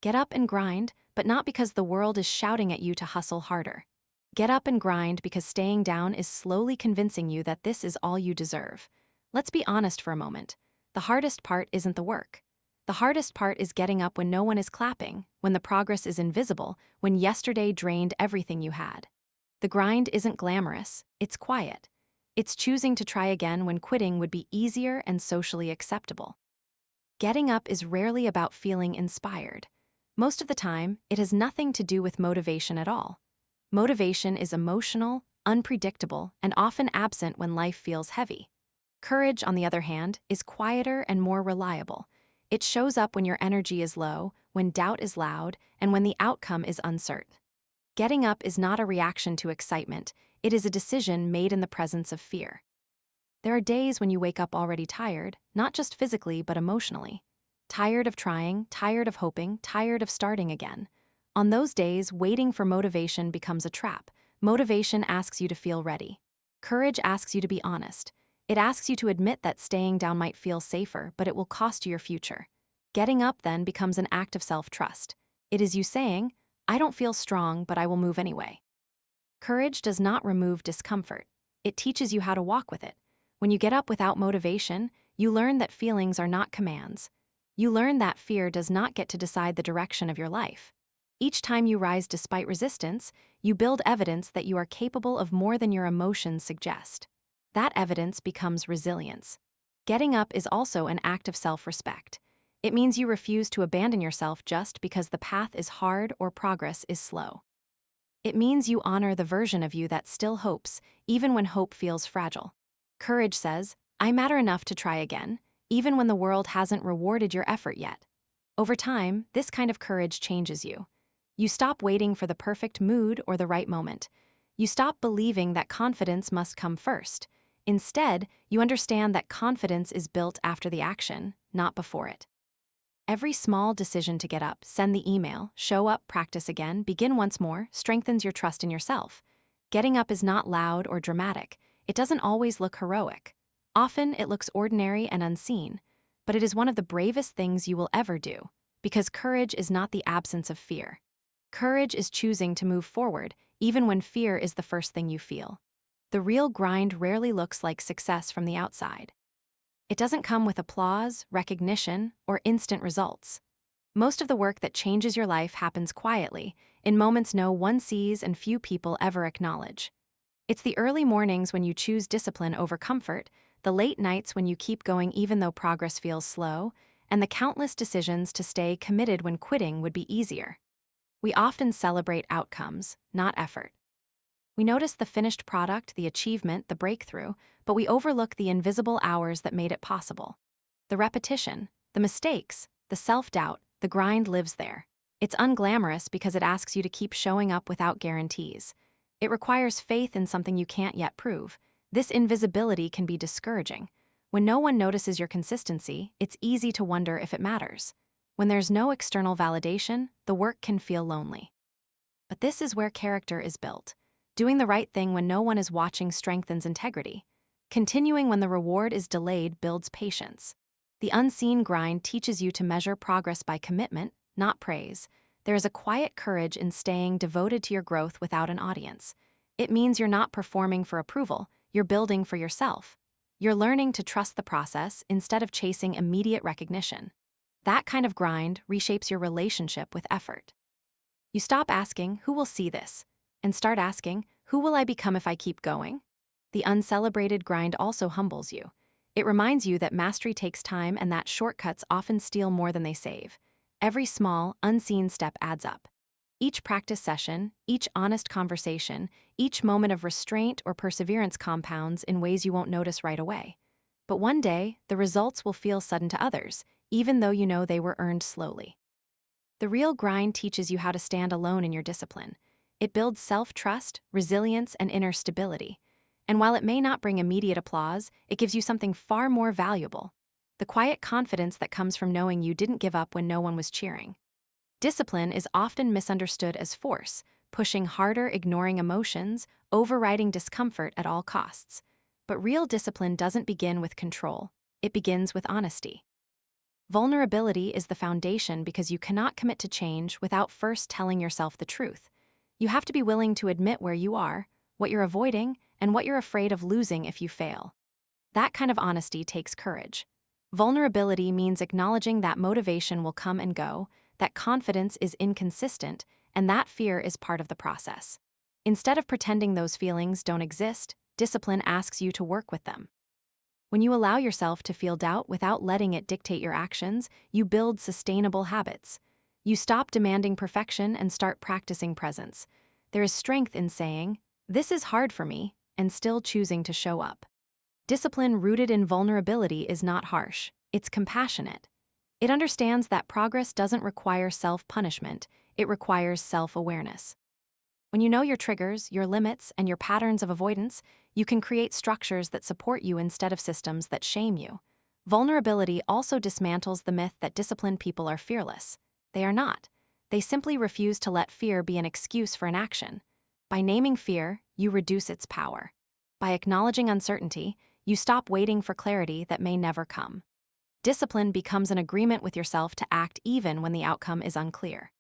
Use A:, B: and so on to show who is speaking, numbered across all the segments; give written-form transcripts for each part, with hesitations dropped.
A: Get up and grind, but not because the world is shouting at you to hustle harder. Get up and grind because staying down is slowly convincing you that this is all you deserve. Let's be honest for a moment. The hardest part isn't the work. The hardest part is getting up when no one is clapping, when the progress is invisible, when yesterday drained everything you had. The grind isn't glamorous, it's quiet. It's choosing to try again when quitting would be easier and socially acceptable. Getting up is rarely about feeling inspired. Most of the time, it has nothing to do with motivation at all. Motivation is emotional, unpredictable, and often absent when life feels heavy. Courage, on the other hand, is quieter and more reliable. It shows up when your energy is low, when doubt is loud, and when the outcome is uncertain. Getting up is not a reaction to excitement, it is a decision made in the presence of fear. There are days when you wake up already tired, not just physically but emotionally. Tired of trying, tired of hoping, tired of starting again. On those days, waiting for motivation becomes a trap. Motivation asks you to feel ready. Courage asks you to be honest. It asks you to admit that staying down might feel safer, but it will cost you your future. Getting up then becomes an act of self-trust. It is you saying, I don't feel strong, but I will move anyway. Courage does not remove discomfort. It teaches you how to walk with it. When you get up without motivation, you learn that feelings are not commands. You learn that fear does not get to decide the direction of your life. Each time you rise despite resistance, you build evidence that you are capable of more than your emotions suggest. That evidence becomes resilience. Getting up is also an act of self-respect. It means you refuse to abandon yourself just because the path is hard or progress is slow. It means you honor the version of you that still hopes, even when hope feels fragile. Courage says, I matter enough to try again, even when the world hasn't rewarded your effort yet. Over time, this kind of courage changes you. You stop waiting for the perfect mood or the right moment. You stop believing that confidence must come first. Instead, you understand that confidence is built after the action, not before it. Every small decision to get up, send the email, show up, practice again, begin once more, strengthens your trust in yourself. Getting up is not loud or dramatic. It doesn't always look heroic. Often it looks ordinary and unseen, but it is one of the bravest things you will ever do, because courage is not the absence of fear. Courage is choosing to move forward, even when fear is the first thing you feel. The real grind rarely looks like success from the outside. It doesn't come with applause, recognition, or instant results. Most of the work that changes your life happens quietly, in moments no one sees and few people ever acknowledge. It's the early mornings when you choose discipline over comfort, the late nights when you keep going even though progress feels slow, and the countless decisions to stay committed when quitting would be easier. We often celebrate outcomes, not effort. We notice the finished product, the achievement, the breakthrough, but we overlook the invisible hours that made it possible. The repetition, the mistakes, the self-doubt, the grind lives there. It's unglamorous because it asks you to keep showing up without guarantees. It requires faith in something you can't yet prove. This invisibility can be discouraging. When no one notices your consistency, it's easy to wonder if it matters. When there's no external validation, the work can feel lonely. But this is where character is built. Doing the right thing when no one is watching strengthens integrity. Continuing when the reward is delayed builds patience. The unseen grind teaches you to measure progress by commitment, not praise. There is a quiet courage in staying devoted to your growth without an audience. It means you're not performing for approval, you're building for yourself. You're learning to trust the process instead of chasing immediate recognition. That kind of grind reshapes your relationship with effort. You stop asking, who will see this? And start asking, who will I become if I keep going? The uncelebrated grind also humbles you. It reminds you that mastery takes time and that shortcuts often steal more than they save. Every small, unseen step adds up. Each practice session, each honest conversation, each moment of restraint or perseverance compounds in ways you won't notice right away. But one day, the results will feel sudden to others, even though you know they were earned slowly. The real grind teaches you how to stand alone in your discipline. It builds self-trust, resilience, and inner stability. And while it may not bring immediate applause, it gives you something far more valuable: the quiet confidence that comes from knowing you didn't give up when no one was cheering. Discipline is often misunderstood as force, pushing harder, ignoring emotions, overriding discomfort at all costs. But real discipline doesn't begin with control. It begins with honesty. Vulnerability is the foundation because you cannot commit to change without first telling yourself the truth. You have to be willing to admit where you are, what you're avoiding, and what you're afraid of losing if you fail. That kind of honesty takes courage. Vulnerability means acknowledging that motivation will come and go, that confidence is inconsistent, and that fear is part of the process. Instead of pretending those feelings don't exist, discipline asks you to work with them. When you allow yourself to feel doubt without letting it dictate your actions, you build sustainable habits. You stop demanding perfection and start practicing presence. There is strength in saying, "This is hard for me," and still choosing to show up. Discipline rooted in vulnerability is not harsh, it's compassionate. It understands that progress doesn't require self-punishment, it requires self-awareness. When you know your triggers, your limits, and your patterns of avoidance, you can create structures that support you instead of systems that shame you. Vulnerability also dismantles the myth that disciplined people are fearless. They are not. They simply refuse to let fear be an excuse for inaction. By naming fear, you reduce its power. By acknowledging uncertainty, you stop waiting for clarity that may never come. Discipline becomes an agreement with yourself to act even when the outcome is unclear.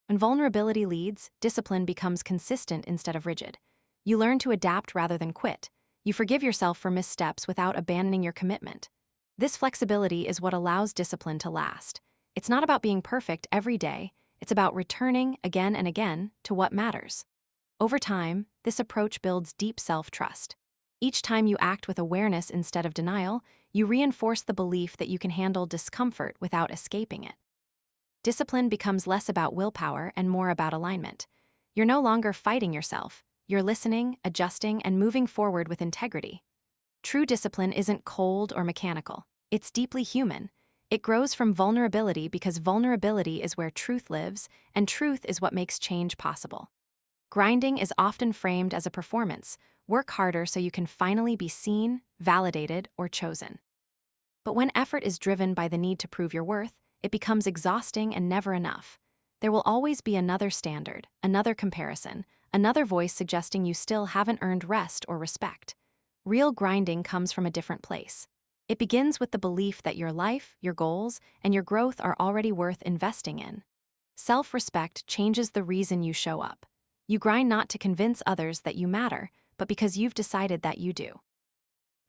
A: When vulnerability leads, discipline becomes consistent instead of rigid. You learn to adapt rather than quit. You forgive yourself for missteps without abandoning your commitment. This flexibility is what allows discipline to last. It's not about being perfect every day, it's about returning again and again to what matters. Over time, this approach builds deep self-trust. Each time you act with awareness instead of denial, you reinforce the belief that you can handle discomfort without escaping it. Discipline becomes less about willpower and more about alignment. You're no longer fighting yourself. You're listening, adjusting, and moving forward with integrity. True discipline isn't cold or mechanical. It's deeply human. It grows from vulnerability because vulnerability is where truth lives, and truth is what makes change possible. Grinding is often framed as a performance. Work harder so you can finally be seen, validated, or chosen. But when effort is driven by the need to prove your worth, it becomes exhausting and never enough. There will always be another standard, another comparison, another voice suggesting you still haven't earned rest or respect. Real grinding comes from a different place. It begins with the belief that your life, your goals, and your growth are already worth investing in. Self-respect changes the reason you show up. You grind not to convince others that you matter, but because you've decided that you do.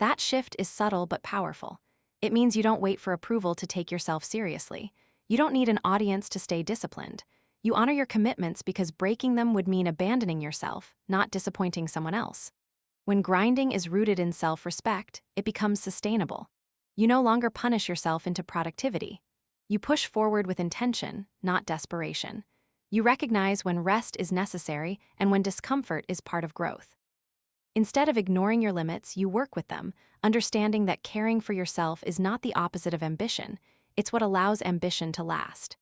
A: That shift is subtle but powerful. It means you don't wait for approval to take yourself seriously. You don't need an audience to stay disciplined. You honor your commitments because breaking them would mean abandoning yourself, not disappointing someone else. When grinding is rooted in self-respect, it becomes sustainable. You no longer punish yourself into productivity. You push forward with intention, not desperation. You recognize when rest is necessary and when discomfort is part of growth. Instead of ignoring your limits, you work with them, understanding that caring for yourself is not the opposite of ambition, it's what allows ambition to last.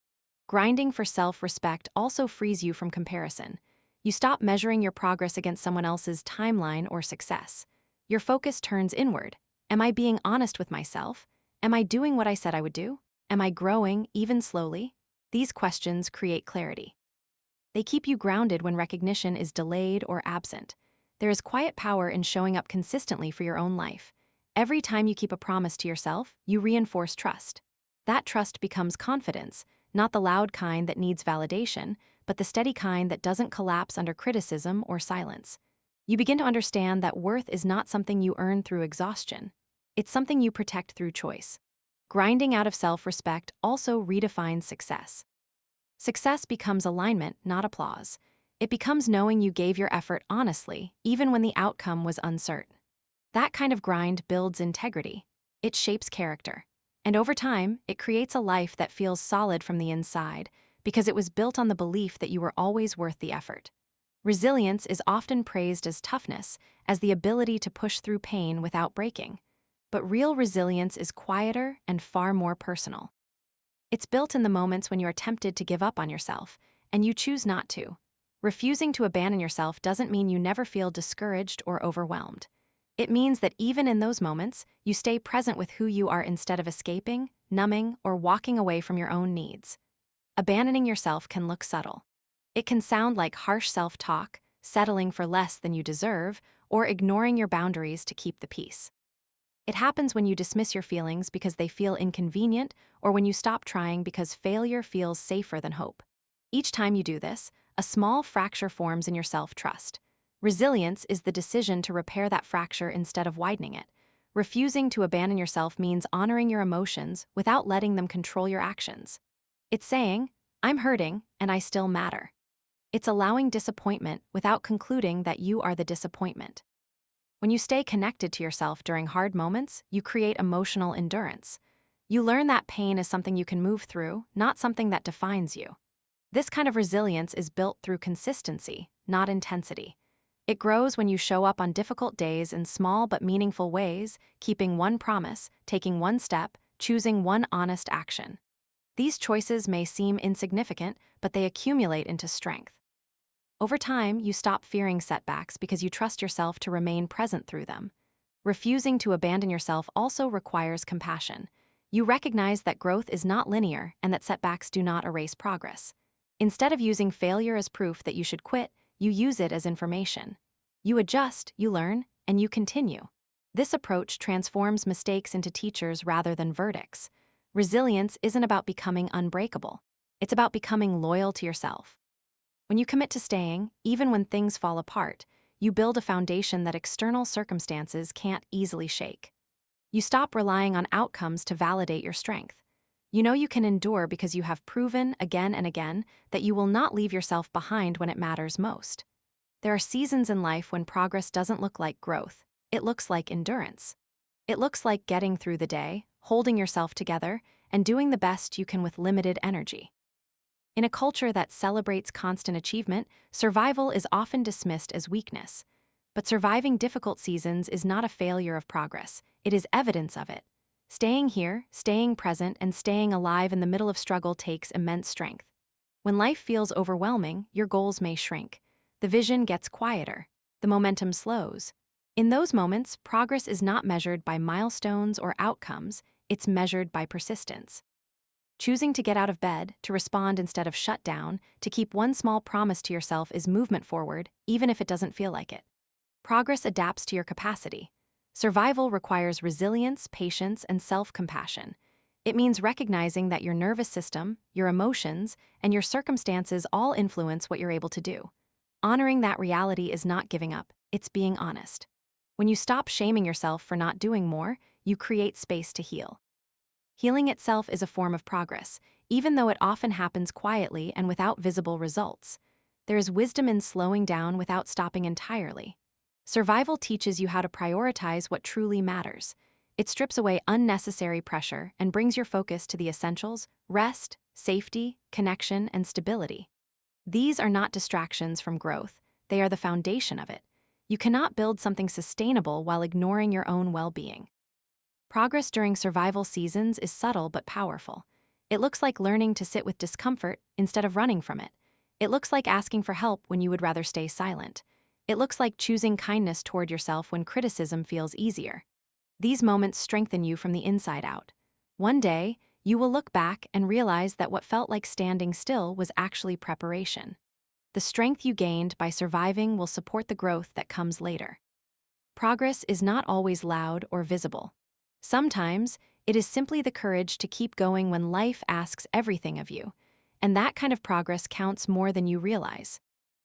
A: Grinding for self-respect also frees you from comparison. You stop measuring your progress against someone else's timeline or success. Your focus turns inward. Am I being honest with myself? Am I doing what I said I would do? Am I growing, even slowly? These questions create clarity. They keep you grounded when recognition is delayed or absent. There is quiet power in showing up consistently for your own life. Every time you keep a promise to yourself, you reinforce trust. That trust becomes confidence, not the loud kind that needs validation, but the steady kind that doesn't collapse under criticism or silence. You begin to understand that worth is not something you earn through exhaustion. It's something you protect through choice. Grinding out of self-respect also redefines success. Success becomes alignment, not applause. It becomes knowing you gave your effort honestly, even when the outcome was uncertain. That kind of grind builds integrity. It shapes character. And over time, it creates a life that feels solid from the inside, because it was built on the belief that you were always worth the effort. Resilience is often praised as toughness, as the ability to push through pain without breaking. But real resilience is quieter and far more personal. It's built in the moments when you are tempted to give up on yourself, and you choose not to. Refusing to abandon yourself doesn't mean you never feel discouraged or overwhelmed. It means that even in those moments, you stay present with who you are instead of escaping, numbing, or walking away from your own needs. Abandoning yourself can look subtle. It can sound like harsh self-talk, settling for less than you deserve, or ignoring your boundaries to keep the peace. It happens when you dismiss your feelings because they feel inconvenient or when you stop trying because failure feels safer than hope. Each time you do this, a small fracture forms in your self-trust. Resilience is the decision to repair that fracture instead of widening it. Refusing to abandon yourself means honoring your emotions without letting them control your actions. It's saying, I'm hurting and I still matter. It's allowing disappointment without concluding that you are the disappointment. When you stay connected to yourself during hard moments, you create emotional endurance. You learn that pain is something you can move through, not something that defines you. This kind of resilience is built through consistency, not intensity. It grows when you show up on difficult days in small but meaningful ways, keeping one promise, taking one step, choosing one honest action. These choices may seem insignificant, but they accumulate into strength. Over time, you stop fearing setbacks because you trust yourself to remain present through them. Refusing to abandon yourself also requires compassion. You recognize that growth is not linear and that setbacks do not erase progress. Instead of using failure as proof that you should quit, you use it as information. You adjust, you learn, and you continue. This approach transforms mistakes into teachers rather than verdicts. Resilience isn't about becoming unbreakable. It's about becoming loyal to yourself. When you commit to staying, even when things fall apart, you build a foundation that external circumstances can't easily shake. You stop relying on outcomes to validate your strength. You know you can endure because you have proven again and again that you will not leave yourself behind when it matters most. There are seasons in life when progress doesn't look like growth. It looks like endurance. It looks like getting through the day, holding yourself together, and doing the best you can with limited energy. In a culture that celebrates constant achievement, survival is often dismissed as weakness. But surviving difficult seasons is not a failure of progress, it is evidence of it. Staying here, staying present, and staying alive in the middle of struggle takes immense strength. When life feels overwhelming, your goals may shrink. The vision gets quieter. The momentum slows. In those moments, progress is not measured by milestones or outcomes, it's measured by persistence. Choosing to get out of bed, to respond instead of shut down, to keep one small promise to yourself is movement forward, even if it doesn't feel like it. Progress adapts to your capacity. Survival requires resilience, patience, and self-compassion. It means recognizing that your nervous system, your emotions, and your circumstances all influence what you're able to do. Honoring that reality is not giving up, it's being honest. When you stop shaming yourself for not doing more, you create space to heal. Healing itself is a form of progress, even though it often happens quietly and without visible results. There is wisdom in slowing down without stopping entirely. Survival teaches you how to prioritize what truly matters. It strips away unnecessary pressure and brings your focus to the essentials: rest, safety, connection, and stability. These are not distractions from growth, they are the foundation of it. You cannot build something sustainable while ignoring your own well-being. Progress during survival seasons is subtle but powerful. It looks like learning to sit with discomfort instead of running from it. It looks like asking for help when you would rather stay silent. It looks like choosing kindness toward yourself when criticism feels easier. These moments strengthen you from the inside out. One day, you will look back and realize that what felt like standing still was actually preparation. The strength you gained by surviving will support the growth that comes later. Progress is not always loud or visible. Sometimes, it is simply the courage to keep going when life asks everything of you, and that kind of progress counts more than you realize.